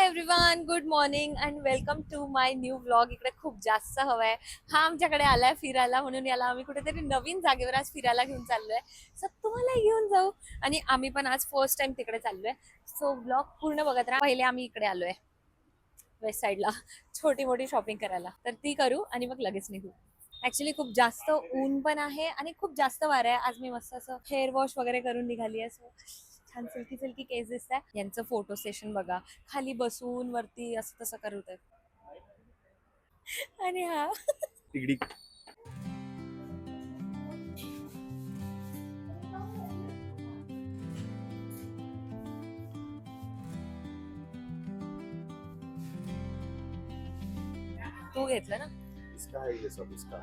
Everyone, good morning and welcome to my new vlog. इकडे खूप जास्त हवा आहे. हा आमच्याकडे आलाय फिरायला, म्हणून याला आम्ही कुठेतरी नवीन जागेवर आज फिरायला घेऊन चाललोय. सो तुम्हाला घेऊन जाऊ आणि आम्ही पण आज फर्स्ट टाइम तिकडे चाललोय. सो व्लॉग पूर्ण बघत राहा. पहिले आम्ही इकडे आलोय वेस्ट साईडला छोटी मोठी शॉपिंग करायला, तर ती करू आणि मग लगेच निघू. ऍक्च्युली खूप जास्त ऊन पण आहे आणि खूप जास्त वारा आहे. आज मी मस्त असं हेअर वॉश वगैरे करून निघाली आहे. सो छान सिल्की सिल्की केस दिसत आहे. यांचं फोटो सेशन बघा, खाली बसून वरती असं तसं करत आहे. आणि हा तिगडी तू घेतलं ना. इसका है ये सब इसका.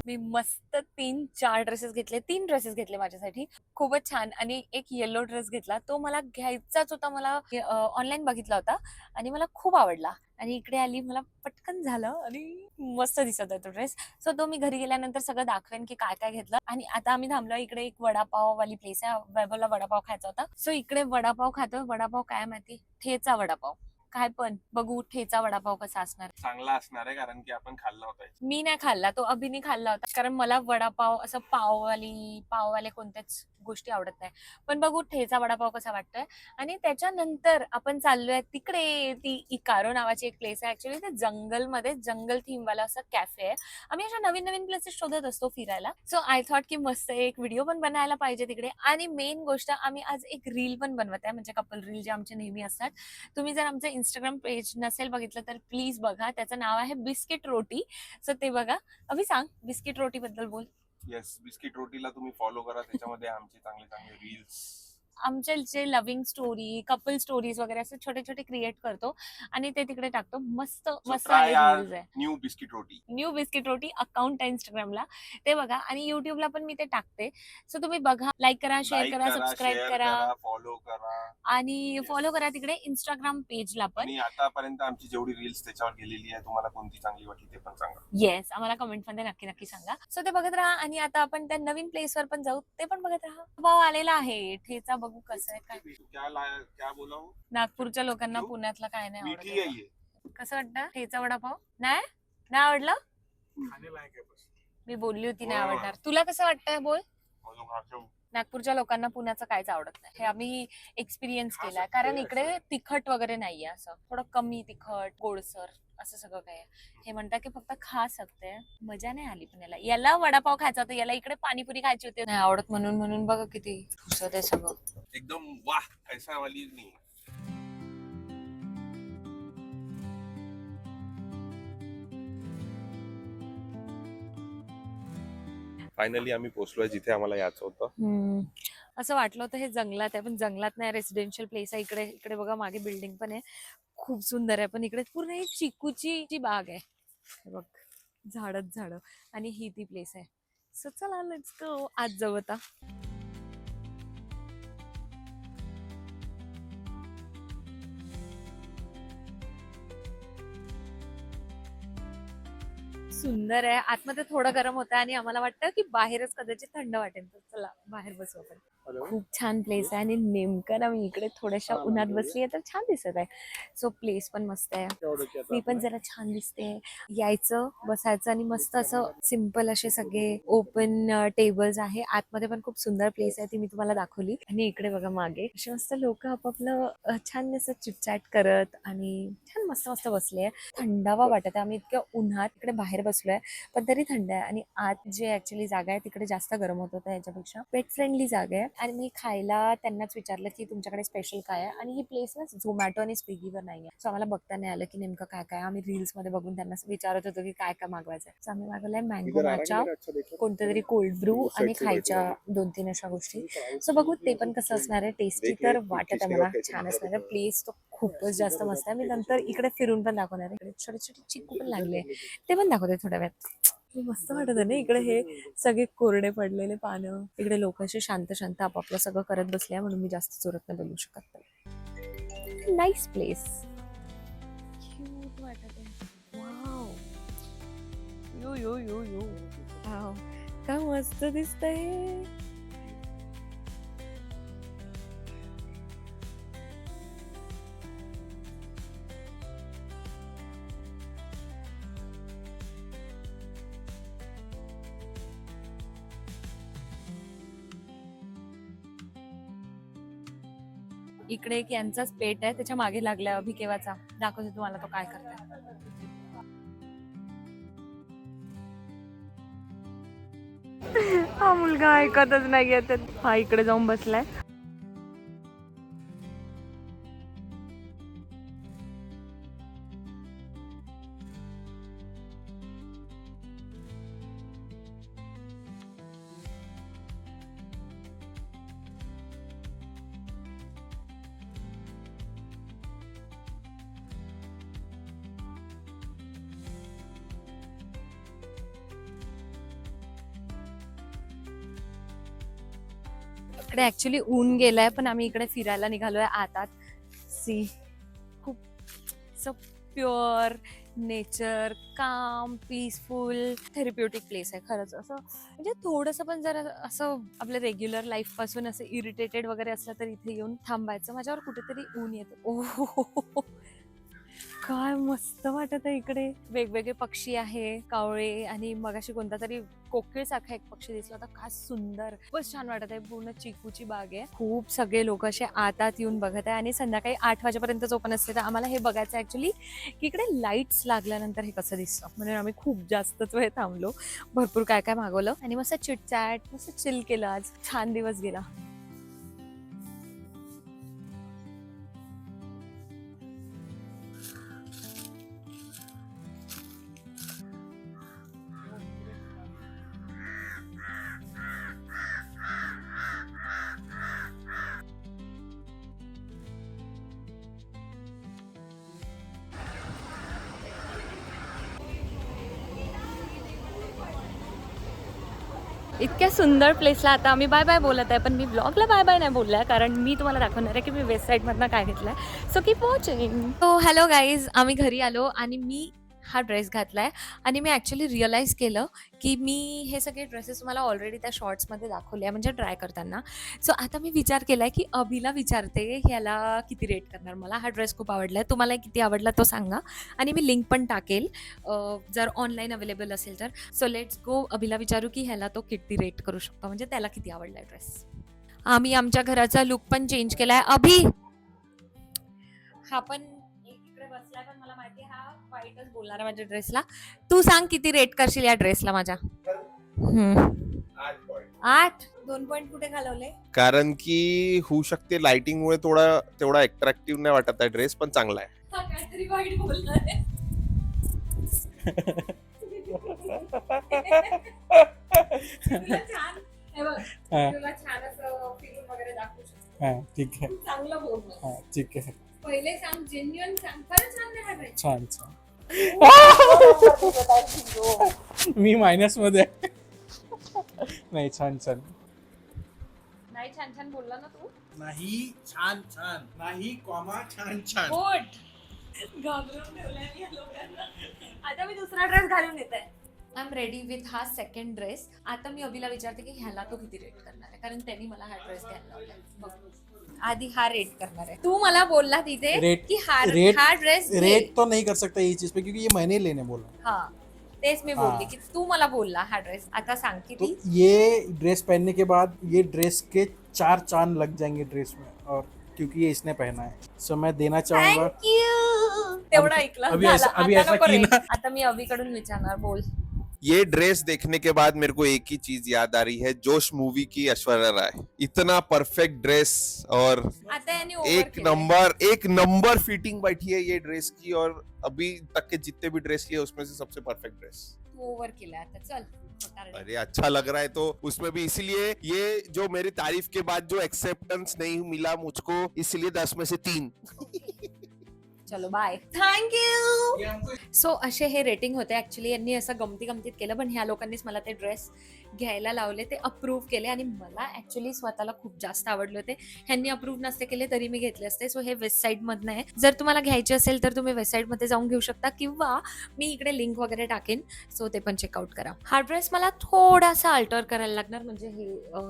मी मस्त 3-4 ड्रेसेस घेतले. 3 ड्रेसेस घेतले माझ्यासाठी, खूपच छान. आणि एक येलो ड्रेस घेतला, तो मला घ्यायचाच होता. मला ऑनलाईन बघितला होता आणि मला खूप आवडला आणि इकडे आली, मला पटकन झालं आणि मस्त दिसत आहे तो ड्रेस. सो तो मी घरी गेल्यानंतर सगळं दाखवेन की काय काय घेतलं. आणि आता आम्ही थांबलो इकडे, एक वडापाव वाली प्लेस आहे. वैभवला वडापाव खायचा होता, सो इकडे वडापाव खातो. वडापाव काय माहिती, ठेचा वडापाव. काय पण बघू ठेचा वडापाव कसा असणार. चांगला असणार आहे, कारण की आपण खाल्ला होता. मी नाही खाल्ला, तो अभिने खाल्ला होता, कारण मला वडापाव असं पाववाले कोणत्याच गोष्टी आवडत नाही. पण बघू ठेचा वडापाव कसा वाटतोय. आणि त्याच्यानंतर आपण चाललोय तिकडे, ती इकारो नावाची एक प्लेस आहे. ऍक्च्युली ते जंगलमध्ये, जंगल थीम वाला असं कॅफे आहे. आम्ही अशा नवीन नवीन प्लेसेस शोधत असतो फिरायला. सो आय थॉट की मस्त एक व्हिडिओ पण बनायला पाहिजे तिकडे. आणि मेन गोष्ट, आम्ही आज एक रील पण बनवत आहे, म्हणजे कपल रील जे आमचे नेहमी असतात. तुम्ही जर आमचं इंस्टाग्राम पेज नसेल बघितलं तर प्लीज बघा. त्याचं नाव आहे बिस्किट रोटी. सो ते बघा. अभि सांग बिस्किट रोटी बद्दल बोल. येस, बिस्किट रोटीला तुम्ही फॉलो करा. त्याच्यामध्ये आमचे चांगले चांगले रील्स, आमचे जे लव्हिंग स्टोरी, कपल स्टोरीज वगैरे असे छोटे छोटे क्रिएट करतो आणि ते तिकडे टाकतो. मस्त मस्त ट्राय रील्स आहे. न्यू बिस्किट रोटी. न्यू बिस्किट रोटी अकाउंट आहे इंस्टाग्रामला, ते बघा. आणि युट्यूबला पण मी ते टाकते. सो तुम्ही बघा, लाईक करा, शेअर करा, सबस्क्राईब शेअर करा करा, फॉलो करा आणि फॉलो करा तिकडे इंस्टाग्राम पेजला पण. आणि आतापर्यंत आमची जेवढी रील्स त्याच्यावर गेलेली आहे, तुम्हाला कोणती चांगली वाटली ते पण सांगा. येस, आम्हाला कमेंट मध्ये नक्की नक्की सांगा. सो ते बघत राहा. आणि आता आपण त्या नवीन प्लेसवर पण जाऊ, ते पण बघत राहा. भाव आलेला आहे ठेचा, बघू कसं आहे काय. क्या बोला हूँ? नागपूरच्या लोकांना क्यों? पुण्यातला काय नाही मीठी आवडत. है ये. कसं वाटतं ठेचा वडापाव? नाही नाही आवडलं. खाने लायक है बस. मी बोलली होती नाही आवडणार. तुला कसं वाटतंय बोल. नागपूरच्या लोकांना पुण्याचं काहीच आवडत नाही, हे आम्ही एक्सपिरियन्स केलाय. कारण इकडे तिखट वगैरे नाहीये, असं थोडं कमी तिखट, गोडसर असं सगळं काय आहे. हे म्हणतात की फक्त खा सकते. मजा नाही आली. पण याला वडापाव खायचा होता, याला इकडे पाणीपुरी खायची होती. नाही आवडत म्हणून. म्हणून बघा किती घुसत आहे सगळं. एकदम वाह, ऐसा वाली नहीं. फायनली आम्ही पोहोचलोय जिथे आम्हाला यायचं होतं. असं वाटलं होतं हे जंगलात आहे, पण जंगलात नाही, रेसिडेन्शियल प्लेस आहे. इकडे इकडे बघा, मागे बिल्डिंग पण आहे, खूप सुंदर आहे. पण इकडे पूर्ण एक चिकूची जी बाग आहे, बघ झाडच झाड. आणि ही ती प्लेस आहे. सो चला लेट्स गो, आज जाऊ आता. सुंदर आहे. आतमध्ये थोडं गरम होतं आणि आम्हाला वाटतं की बाहेरच कदाचित थंड वाटेल. तर चला बाहेर बसू आपण. खूप छान प्लेस आहे आणि नेमकं ना मी इकडे थोड्याशा उन्हात बसली आहे, तर छान दिसत आहे. सो प्लेस पण मस्त आहे, मी पण जरा छान दिसते. यायचं, बसायचं आणि मस्त असं सिम्पल असे सगळे ओपन टेबल्स आहे. आतमध्ये पण खूप सुंदर प्लेस आहे, ती मी तुम्हाला दाखवली. आणि इकडे बघा मागे असे मस्त लोक आपापलं छान असं चिटचॅट करत आणि छान मस्त मस्त बसले. थंडावा वाटत आहे. आम्ही इतक्या उन्हात इकडे बाहेर बसलोय, पण तरी थंड आहे. आणि आत जे ऍक्च्युली जागा आहे तिकडे जास्त गरम होत होतं याच्यापेक्षा. पेट फ्रेंडली जागा आहे. आणि मी खायला त्यांनाच विचारलं की तुमच्याकडे स्पेशल काय आहे. आणि ही प्लेस ना झोमॅटो आणि स्विगीवर नाहीये. सो आम्हाला बघता नाही आलं की नेमकं काय काय. आम्ही रील्स मध्ये बघून त्यांना विचारत होतो की काय काय मागवायचं. सो आम्ही मागवलंय मँगो माचा, कोणतं तरी कोल्ड ब्रू आणि खायच्या 2-3 अशा गोष्टी. सो बघू ते पण कसं असणार आहे. टेस्टी तर वाटत आहे मला छान असणार आहे. प्लेस तो खूपच जास्त मस्त आहे. मी नंतर इकडे फिरून पण दाखवणार आहे. इकडे छोटे छोटे चिकू पण लागले, ते पण दाखवते थोड्या वेळात. मस्त वाटत आहे ना इकडे, हे सगळे कोरडे पडलेले पानं. इकडे लोक असे शांत शांत आपापलं सगळं करत बसले, म्हणून मी जास्त जोरात नाही बोलू शकत. नाईस प्लेस, क्यूट वाटत आहे. वाव, यो यो यो यो, वाव काय मस्त दिसतंय. इकडे एक यांचाच पेट आहे, त्याच्या मागे लागलाय अभि केव्हाचा. दाखवते तुम्हाला तो काय करतोय. हा मुलगा ऐकतच नाहीये. हा इकडे जाऊन बसलाय. इकडे ऍक्च्युली ऊन गेलाय, पण आम्ही इकडे फिरायला निघालोय आतात. सी, खूप प्युअर नेचर, काम, पीसफुल, थेरप्युटिक प्लेस आहे खरंच. असं म्हणजे थोडंसं पण जर असं आपल्या रेग्युलर लाईफ पासून असं इरिटेटेड वगैरे असलं तर इथे येऊन थांबायचं. माझ्यावर कुठेतरी ऊन येतं. ओह, काय मस्त वाटत आहे इकडे. वेगवेगळे पक्षी आहे, कावळे, आणि मगाशी कोणता तरी कोकिळ सारखा एक पक्षी दिसला होता. काय सुंदर, खूपच छान वाटत आहे. पूर्ण चिकूची बाग आहे. खूप सगळे लोक असे आतात येऊन बघत आहे, आणि संध्याकाळी 8 वाजेपर्यंतच ओपन असते. तर आम्हाला हे बघायचं ऍक्च्युली की इकडे लाईट्स लागल्यानंतर हे कसं दिसतं. म्हणून आम्ही खूप जास्तच वेळ थांबलो, भरपूर काय काय मागवलं, आणि मस्त चिटचॅट, मस्त चिल केलं. आज छान दिवस गेला. इतक्या सुंदर प्लेसला आता आम्ही बाय बाय बोलत आहे, पण मी ब्लॉगला बाय बाय नाही बोललाय, कारण मी तुम्हाला दाखवणार आहे की मी वेस्ट साईड मधनं काय घेतलंय. So keep watching. So hello guys, आम्ही घरी आलो आणि मी हा ड्रेस घातलाय, आणि मी ॲक्च्युली रिअलाईज केलं की मी हे सगळे ड्रेसेस मला ऑलरेडी त्या शॉर्ट्समध्ये दाखवले आहे, म्हणजे ट्राय करताना. सो आता मी विचार केलाय की अभिला विचारते ह्याला किती रेट करणार. मला हा ड्रेस खूप आवडला आहे, तुम्हाला किती आवडला तो सांगा, आणि मी लिंक पण टाकेल जर ऑनलाईन अवेलेबल असेल तर. सो लेट्स गो, अभिला विचारू की ह्याला तो किती रेट करू शकतो, म्हणजे त्याला किती आवडला ड्रेस. आम्ही आमच्या घराचा लुक पण चेंज केलाय. अभि, हा पण इकडे बसलाय, पण मला माहिती हा वाईटच बोलणार आहे माझ्या ड्रेसला. तू सांग किती रेट करशील या ड्रेसला माझ्या. 8. 2 पॉइंट कुठे घालवले? कारण की होऊ शकते लाइटिंग मुळे तेवढा अट्रॅक्टिव्ह नाही वाटत आहे ड्रेस, पण चांगला आहे. हा काहीतरी वाईट बोलणार आहे. तुला छान, हे बघ, तुला छान असं फिल्म वगैरे दाखवू शकतो. ठीक आहे. चांगलं बोल. ठीक आहे. पहिले सांग, जेन्युइन सांग. खरंच छान नाही हा ड्रेस. छान छान. मी मायनस मध्ये. नाही, छान छान. नाही छान छान बोलला ना तू. नाही, छान छान. नाही कॉमा, छान छान. गुड. घाबरून ठेवलाय मी या लोकांना. आता मी दुसरा ड्रेस घालून येते. आय एम रेडी विथ हा सेकंड ड्रेस. आता मी अभिला विचारते की ह्याला तो किती रेट करणार आहे, कारण त्यांनी मला हा ड्रेस घ्यायला लावलाय. बघ, आधी हा रेट करणार आहे. तू मला बोलला तिथे की हा ड्रेस रेट तो नहीं कर सकता ये चीज पे, क्योंकि ये मैंने लेने बोला. हा, तेच मी बोलली की तू मला बोलला हा ड्रेस. आता सांग तो किती. ये ड्रेस पहनने के बाद ये ड्रेस के 4 चांद लग जाएंगे ड्रेस में, और क्योंकि ये इसने पहना है, सो मैं देना चाहूंगा. थँक्यू. तेवढा ऐकला. अभी ऐसा की ना. आता मी अभिकडून विचारणार. बोल. ये ड्रेस देखने के बाद मेरे को एक ही चीज याद आ रही है, जोश मूवी की ऐश्वर्या राय. इतना परफेक्ट ड्रेस, और आता यांनी ओव्हर एक नंबर फिटिंग बैठी है ये ड्रेस की, और अभी तक के जितने भी ड्रेस लिए उसमें से सबसे परफेक्ट ड्रेस. ओव्हर केला. आता चल. अरे अच्छा लग रहा है तो उसमें भी, इसीलिए ये जो मेरी तारीफ के बाद जो एक्सेप्टेंस नहीं मिला मुझको, इसलिए 10 में से 3. चलो बाय. थँक्यू. सो असे हे रेटिंग होते. ऍक्च्युली यांनी असं गमतीत केलं, पण ह्या लोकांनीच मला ते ड्रेस घ्यायला लावले, ते अप्रूव्ह केले, आणि मला ऍक्च्युली स्वतःला खूप जास्त आवडले होते. ह्यांनी अप्रूव्ह नसते केले तरी मी घेतले असते. सो हे वेस्ट साईड मधनं आहे. जर तुम्हाला घ्यायचे असेल तर तुम्ही वेस्ट साईड मध्ये जाऊन घेऊ शकता, किंवा मी इकडे लिंक वगैरे टाकेन, सो ते पण चेकआउट करा. हा ड्रेस मला थोडासा अल्टर करायला लागणार, म्हणजे हे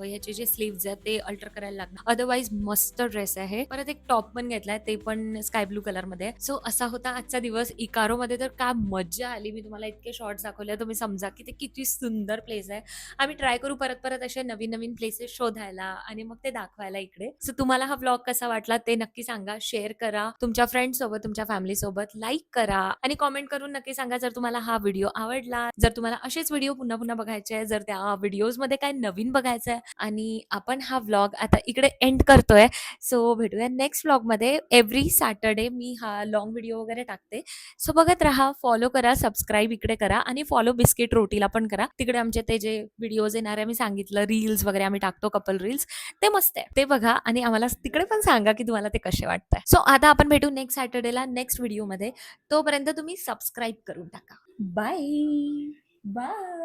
ह्याचे जे स्लीव्ज आहेत ते अल्टर करायला लागणार. अदरवाईज मस्त ड्रेस आहे. परत एक टॉप पण घेतलाय, ते पण स्काय ब्लू कलर मध्ये. सो असा होता आजचा दिवस इकारो मध्ये. तर काय मज्जा आली. मी तुम्हाला इतके शॉर्ट्स दाखवले, तुम्ही समजा की ते किती सुंदर प्लेस आहे. आम्ही ट्राय करू परत परत असे नवीन नवीन प्लेसेस शोधायला आणि मग ते दाखवायला इकडे. सो तुम्हाला हा व्लॉग कसा वाटला ते नक्की सांगा, शेअर करा तुमच्या फ्रेंड्स सोबत, तुमच्या फॅमिली सोबत, लाईक करा आणि कॉमेंट करून नक्की सांगा जर तुम्हाला हा व्हिडिओ आवडला, जर तुम्हाला असेच व्हिडिओ पुन्हा पुन्हा बघायचे आहे, जर त्या व्हिडिओज मध्ये काय नवीन बघायचं आहे. आणि आपण हा व्लॉग आता इकडे एंड करतोय. सो भेटूया नेक्स्ट व्लॉग मध्ये. एव्हरी सॅटर्डे मी हा लॉंग व्हिडिओ वगैरे टाकते. सो बघत राहा, फॉलो करा, सबस्क्राईब इकडे करा आणि फॉलो बिस्किट रोटीला पण करा. तिकडे आमचे ते जे व्हिडिओज येणार आहे मी सांगितलं, रील्स वगैरे आम्ही टाकतो, कपल रील्स, ते मस्त आहे, ते बघा आणि आम्हाला तिकडे पण सांगा की तुम्हाला ते कसे वाटतंय. सो आता आपण भेटू नेक्स्ट सॅटर्डेला नेक्स्ट व्हिडिओ मध्ये. तोपर्यंत तुम्ही सबस्क्राईब करून टाका. Bye bye.